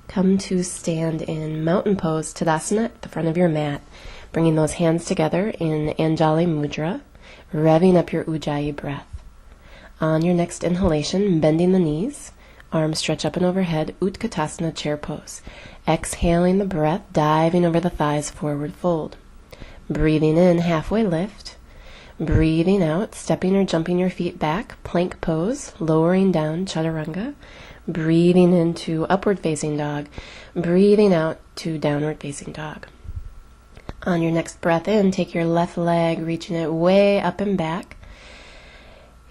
Come to stand in mountain pose, Tadasana, at the front of your mat, bringing those hands together in Anjali Mudra, revving up your Ujjayi breath. On your next inhalation, bending the knees, arms stretch up and overhead, Utkatasana chair pose. Exhaling the breath, diving over the thighs, forward fold. Breathing in, halfway lift. Breathing out, stepping or jumping your feet back, plank pose, lowering down, chaturanga. Breathing into upward facing dog. Breathing out to downward facing dog. On your next breath in, take your left leg, reaching it way up and back.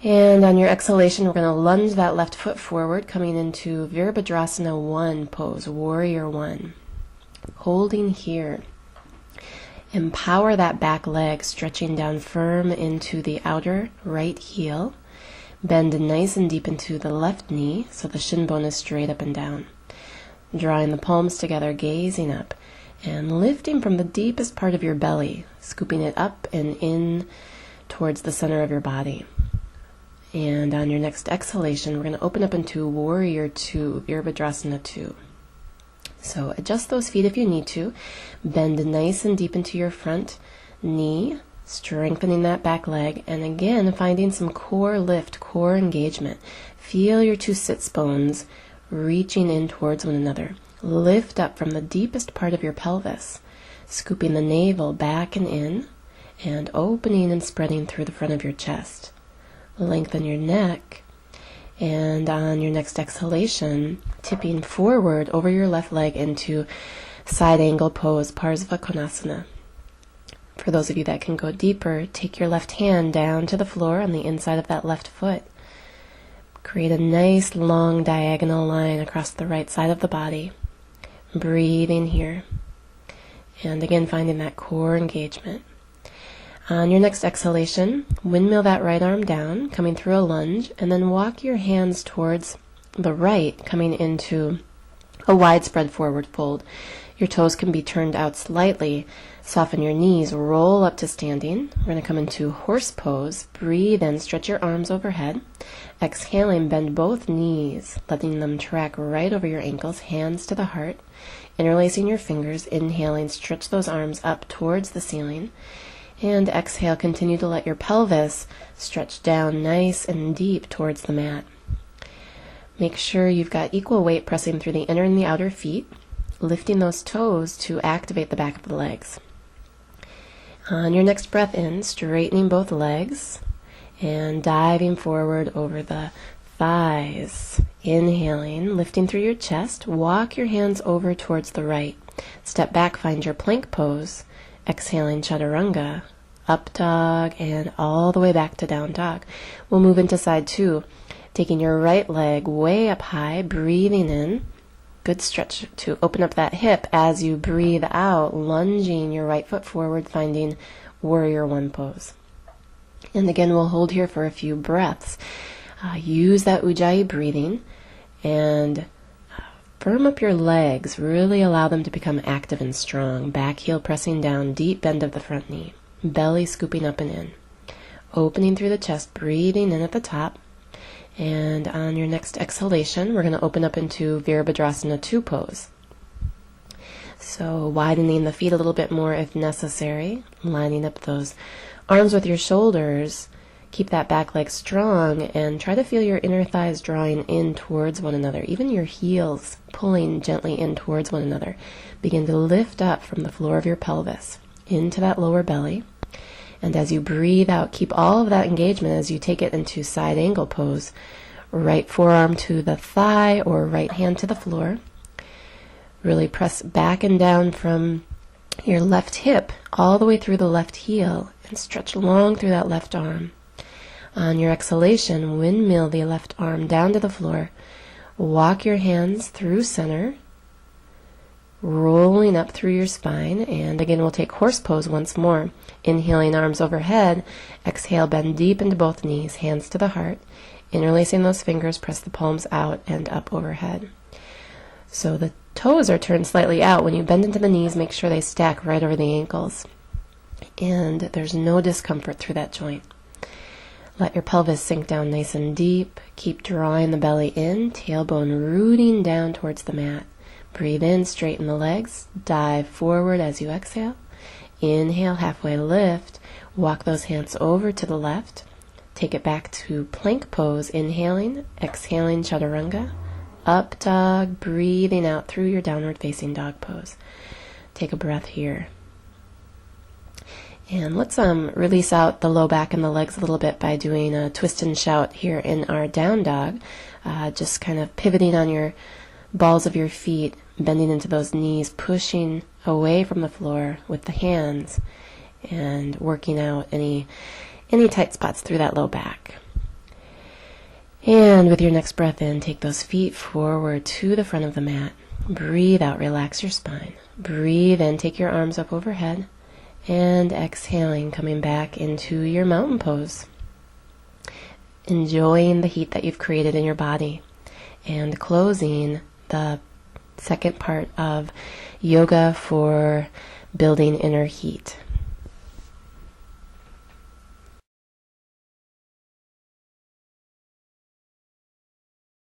And on your exhalation, we're going to lunge that left foot forward, coming into Virabhadrasana 1 pose, Warrior 1. Holding here. Empower that back leg, stretching down firm into the outer right heel. Bend nice and deep into the left knee, so the shin bone is straight up and down. Drawing the palms together, gazing up, and lifting from the deepest part of your belly, scooping it up and in towards the center of your body. And on your next exhalation, we're going to open up into Warrior 2, Virabhadrasana 2. So adjust those feet if you need to. Bend nice and deep into your front knee, strengthening that back leg, and again finding some core lift, core engagement. Feel your two sits bones reaching in towards one another. Lift up from the deepest part of your pelvis, scooping the navel back and in, and opening and spreading through the front of your chest. Lengthen your neck, and on your next exhalation, tipping forward over your left leg into side angle pose, Parsva Konasana. For those of you that can go deeper, take your left hand down to the floor on the inside of that left foot. Create a nice long diagonal line across the right side of the body. Breathing here. And again, finding that core engagement. On your next exhalation, windmill that right arm down, coming through a lunge, and then walk your hands towards the right, coming into a widespread forward fold. Your toes can be turned out slightly. Soften your knees, roll up to standing. We're going to come into horse pose. Breathe in, stretch your arms overhead. Exhaling, bend both knees, letting them track right over your ankles, hands to the heart. Interlacing your fingers, inhaling, stretch those arms up towards the ceiling. And exhale, continue to let your pelvis stretch down nice and deep towards the mat. Make sure you've got equal weight pressing through the inner and the outer feet, lifting those toes to activate the back of the legs. On your next breath in, straightening both legs and diving forward over the thighs. Inhaling, lifting through your chest, walk your hands over towards the right. Step back, find your plank pose. Exhaling, chaturanga, up dog, and all the way back to down dog. We'll move into side 2, taking your right leg way up high, breathing in. Good stretch to open up that hip as you breathe out, lunging your right foot forward, finding Warrior 1 pose. And again, we'll hold here for a few breaths. Use that Ujjayi breathing and firm up your legs. Really allow them to become active and strong. Back heel pressing down, deep bend of the front knee. Belly scooping up and in. Opening through the chest, breathing in at the top. And on your next exhalation, we're going to open up into Virabhadrasana 2 pose. So widening the feet a little bit more if necessary. Lining up those arms with your shoulders. Keep that back leg strong and try to feel your inner thighs drawing in towards one another. Even your heels pulling gently in towards one another. Begin to lift up from the floor of your pelvis into that lower belly. And as you breathe out, keep all of that engagement as you take it into side angle pose. Right forearm to the thigh or right hand to the floor. Really press back and down from your left hip all the way through the left heel and stretch long through that left arm. On your exhalation, windmill the left arm down to the floor. Walk your hands through center, rolling up through your spine. And again, we'll take horse pose once more. Inhaling, arms overhead. Exhale, bend deep into both knees, hands to the heart. Interlacing those fingers, press the palms out and up overhead. So the toes are turned slightly out. When you bend into the knees, make sure they stack right over the ankles. And there's no discomfort through that joint. Let your pelvis sink down nice and deep. Keep drawing the belly in, tailbone rooting down towards the mat. Breathe in, straighten the legs, dive forward as you exhale. Inhale, halfway lift, walk those hands over to the left. Take it back to plank pose, inhaling, exhaling chaturanga. Up dog, breathing out through your downward facing dog pose. Take a breath here. And let's release out the low back and the legs a little bit by doing a twist and shout here in our down dog. Just kind of pivoting on your balls of your feet, bending into those knees, pushing away from the floor with the hands, and working out any tight spots through that low back. And with your next breath in, take those feet forward to the front of the mat. Breathe out, relax your spine. Breathe in, take your arms up overhead. And exhaling, coming back into your mountain pose. Enjoying the heat that you've created in your body. And closing the second part of yoga for building inner heat.